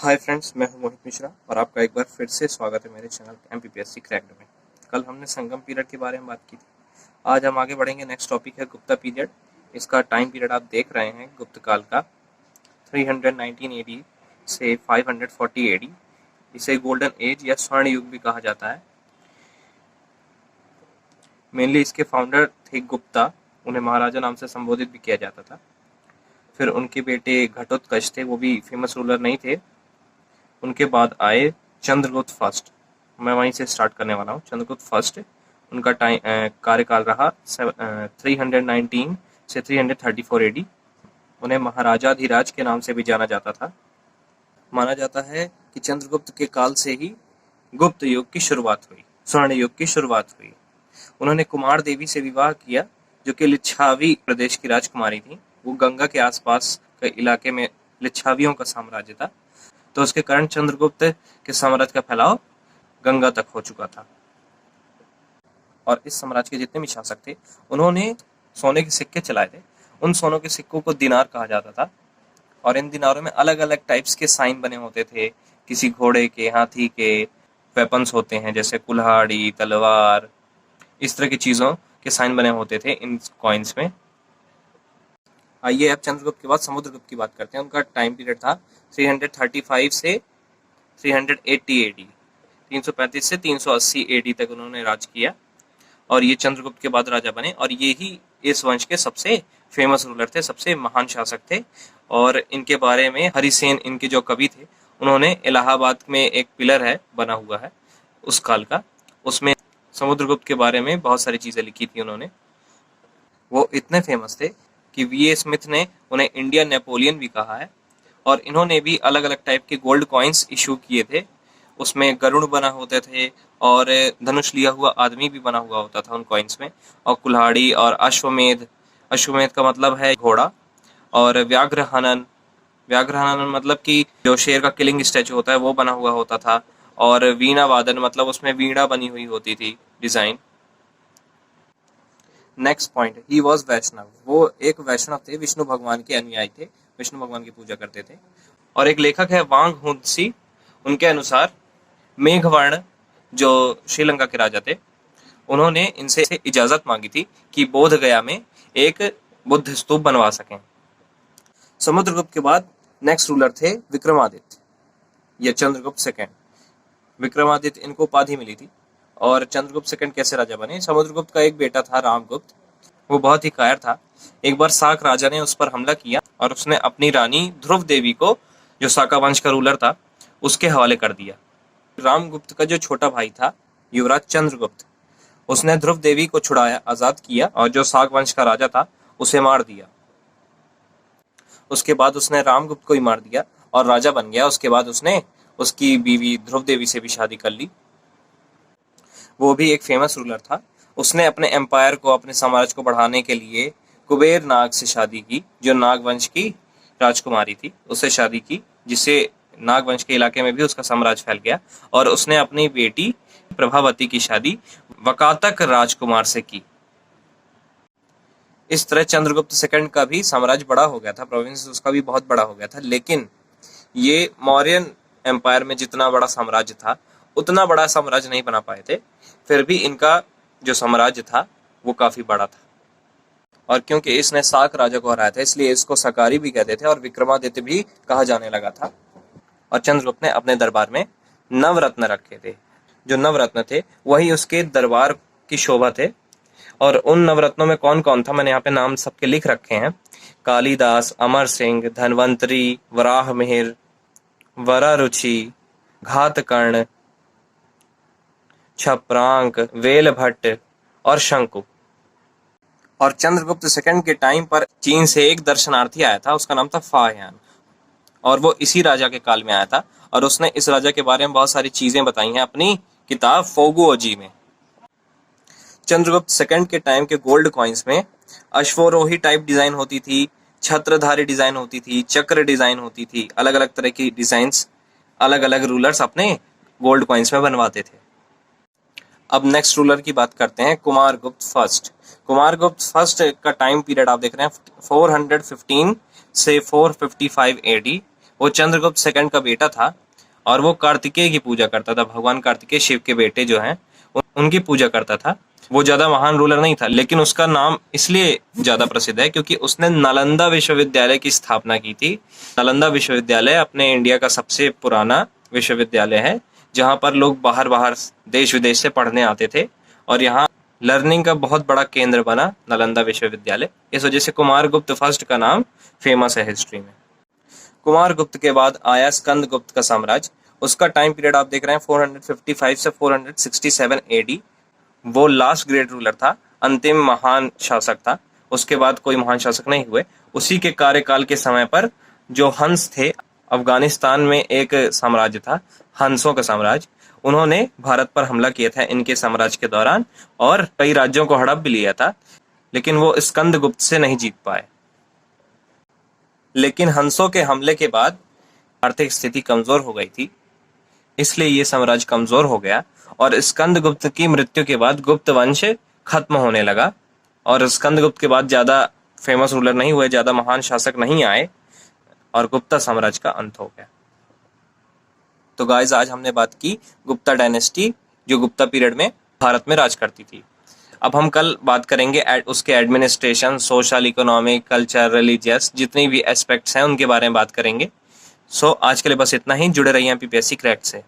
Hi friends, मैं हूं मोहित मिश्रा और आपका एक बार फिर से स्वागत है मेरे चैनल एमपीपीएससी क्रैक्ड में। कल हमने संगम पीरियड के बारे में बात की थी। आज हम आगे बढ़ेंगे। नेक्स्ट टॉपिक है गुप्ता पीरियड। इसका टाइम पीरियड आप देख रहे हैं गुप्त काल का 319 एडी से 540 एडी। इसे गोल्डन एज या स्वर्ण युग भी कहा जाता है। मेनली इसके फाउंडर थे गुप्ता, उन्हें महाराजा नाम से संबोधित भी किया जाता था। फिर उनके बेटे घटोत्कच थे, वो भी फेमस रूलर नहीं थे। उनके बाद आए चंद्रगुप्त फर्स्ट। मैं वहीं से स्टार्ट करने वाला हूँ। चंद्रगुप्त फर्स्ट, उनका कार्यकाल रहा 319 से 334 एडी। उन्हें महाराजाधिराज के नाम से भी जाना जाता था। माना जाता है कि चंद्रगुप्त के काल से ही गुप्त युग की शुरुआत हुई, स्वर्ण युग की शुरुआत हुई। उन्होंने कुमार देवी से विवाह किया, जो कि लिच्छावी प्रदेश की राजकुमारी थी। वो गंगा के आसपास के इलाके में लिच्छावियों का साम्राज्य था, तो उसके कारण चंद्रगुप्त के साम्राज्य का फैलाव गंगा तक हो चुका था। और इस साम्राज्य के जितने भी शासक थे, उन्होंने सोने के सिक्के चलाए थे। उन सोनों के सिक्कों को दिनार कहा जाता था, और इन दिनारों में अलग अलग टाइप्स के साइन बने होते थे। किसी घोड़े के, हाथी के वेपन्स होते हैं, जैसे कुल्हाड़ी, तलवार, इस तरह की चीजों के साइन बने होते थे इन कॉइन्स में। आइए अब चंद्रगुप्त के बाद समुद्रगुप्त की बात करते हैं। उनका टाइम पीरियड था 335 से 380 एडी। 335 से 380 एडी तक उन्होंने राज किया, और ये चंद्रगुप्त के बाद राजा बने। और ये ही इस वंश के सबसे फेमस रूलर थे, सबसे महान शासक थे। और इनके बारे में हरिसेन, इनके जो कवि थे, उन्होंने इलाहाबाद में एक पिलर है बना हुआ है उस काल का, उसमें समुद्रगुप्त के बारे में बहुत सारी चीजें लिखी थी उन्होंने। वो इतने फेमस थे कि वी.ए. स्मिथ ने उन्हें इंडियन नेपोलियन भी कहा है। और इन्होंने भी अलग अलग टाइप के गोल्ड कॉइन्स इशू किए थे। उसमें गरुड़ बना होते थे, और धनुष लिया हुआ आदमी भी बना हुआ होता था उन कॉइन्स में, और कुल्हाड़ी और अश्वमेध। अश्वमेध का मतलब है घोड़ा। और व्याघ्रहनन, व्याघ्रहनन मतलब कि जो शेर का किलिंग स्टैचू होता है वो बना हुआ होता था। और वीणा वादन मतलब उसमें वीणा बनी हुई होती थी, design. Next point, he was Vaishnav. वो एक वैष्णव थे, विष्णु भगवान के अनुयायी थे, विष्णु भगवान की पूजा करते थे। और एक लेखक है वांग हुंसी, उनके अनुसार मेघवर्ण, जो श्रीलंका के राजा थे, उन्होंने इनसे इजाजत मांगी थी कि बोध गया में एक बुद्ध स्तूप बनवा सकें। समुद्रगुप्त के बाद नेक्स्ट रूलर थे विक्रमादित्य या चंद्रगुप्त सेकंड। विक्रमादित्य, इनको उपाधि मिली थी। और चंद्रगुप्त सेकंड कैसे राजा बने? समुद्रगुप्त का एक बेटा था रामगुप्त, वो बहुत ही कायर था। एक बार साक राजा ने उस पर हमला किया, और उसने अपनी रानी ध्रुव देवी को, जो साका वंश का रूलर था, उसके हवाले कर दिया। रामगुप्त का जो छोटा भाई था, युवराज चंद्रगुप्त, उसने ध्रुव देवी को छुड़ाया, आजाद किया, और जो साक वंश का राजा था उसे मार दिया। उसके बाद उसने रामगुप्त को ही मार दिया और राजा बन गया। उसके बाद उसने उसकी बीवी ध्रुव देवी से भी शादी कर ली। वो भी एक फेमस रूलर था। उसने अपने एम्पायर को, अपने साम्राज्य को बढ़ाने के लिए कुबेर नाग से शादी की, जो नागवंश की राजकुमारी थी, उससे शादी की, जिससे नागवंश के इलाके में भी उसका साम्राज्य फैल गया। और उसने अपनी बेटी प्रभावती की शादी वकातक राजकुमार से की। इस तरह चंद्रगुप्त सेकंड का भी साम्राज्य बड़ा हो गया था, प्रोविंस उसका भी बहुत बड़ा हो गया था। लेकिन ये मौर्यन एम्पायर में जितना बड़ा साम्राज्य था, उतना बड़ा साम्राज्य नहीं बना पाए थे। फिर भी इनका जो साम्राज्य था वो काफी बड़ा था। और क्योंकि इसने साक राजा को हराया था, इसलिए इसको सकारी भी कहते थे, और विक्रमादित्य भी कहा जाने लगा था। और चंद्रगुप्त ने अपने दरबार में नवरत्न रखे थे। जो नवरत्न थे वही उसके दरबार की शोभा थे। और उन नवरत्नों में कौन कौन था, मैंने यहाँ पे नाम सबके लिख रखे हैं। कालिदास, अमर सिंह, धनवंतरी, वराह मिहिर, वरारुचि, घातकर्ण, छप्रांक, वेलभट्ट और शंकु। और चंद्रगुप्त सेकंड के टाइम पर चीन से एक दर्शनार्थी आया था, उसका नाम था फाह्यान, और वो इसी राजा के काल में आया था। और उसने इस राजा के बारे में बहुत सारी चीजें बताई हैं अपनी किताब फोगुओजी में। चंद्रगुप्त सेकंड के टाइम के गोल्ड कॉइन्स में अश्वरोही टाइप डिजाइन होती थी, छत्रधारी डिजाइन होती थी, चक्र डिजाइन होती थी। अलग अलग तरह की डिजाइन्स अलग अलग रूलर्स अपने गोल्ड कॉइन्स में बनवाते थे। अब नेक्स्ट रूलर की बात करते हैं, कुमारगुप्त फर्स्ट। कुमारगुप्त फर्स्ट का टाइम पीरियड आप देख रहे हैं 415 से 455 एडी। वो चंद्रगुप्त सेकंड का बेटा था और वो कार्तिकेय की पूजा करता था। भगवान कार्तिकेय शिव के बेटे जो हैं उनकी पूजा करता था। वो ज्यादा महान रूलर नहीं था, लेकिन उसका नाम इसलिए ज्यादा प्रसिद्ध है क्योंकि उसने नालंदा विश्वविद्यालय की स्थापना की थी। नालंदा विश्वविद्यालय अपने इंडिया का सबसे पुराना विश्वविद्यालय है, जहाँ पर लोग बाहर बाहर देश विदेश से पढ़ने आते थे और यहाँ लर्निंग का बहुत बड़ा केंद्र बना नालंदा विश्वविद्यालय। इस वजह से कुमारगुप्त फर्स्ट का नाम फेमस है हिस्ट्री में। कुमारगुप्त के बाद आया स्कंदगुप्त का साम्राज्य। उसका टाइम पीरियड आप देख रहे हैं 455 से 467 एडी। वो लास्ट ग्रेट रूलर था, अंतिम महान शासक था। उसके बाद कोई महान शासक नहीं हुए। उसी के कार्यकाल के समय पर जो हंस थे, अफगानिस्तान में एक साम्राज्य था हंसों का साम्राज्य, उन्होंने भारत पर हमला किया था इनके साम्राज्य के दौरान और कई राज्यों को हड़प भी लिया था, लेकिन वो स्कंदगुप्त से नहीं जीत पाए। लेकिन हंसों के हमले के बाद आर्थिक स्थिति कमजोर हो गई थी, इसलिए ये साम्राज्य कमजोर हो गया और स्कंदगुप्त की मृत्यु के बाद गुप्त वंश खत्म होने लगा और स्कंदगुप्त के बाद ज्यादा फेमस रूलर नहीं हुए, ज्यादा महान शासक नहीं आए और गुप्ता साम्राज्य का अंत हो गया। तो गाइस, आज हमने बात की गुप्ता डायनेस्टी जो गुप्ता पीरियड में भारत में राज करती थी। अब हम कल बात करेंगे उसके administration, social, economic, culture, religious, जितनी भी एस्पेक्ट्स हैं उनके बारे में बात करेंगे। सो आज के लिए बस इतना ही। जुड़े रहिए पीपीएससी क्रैक से।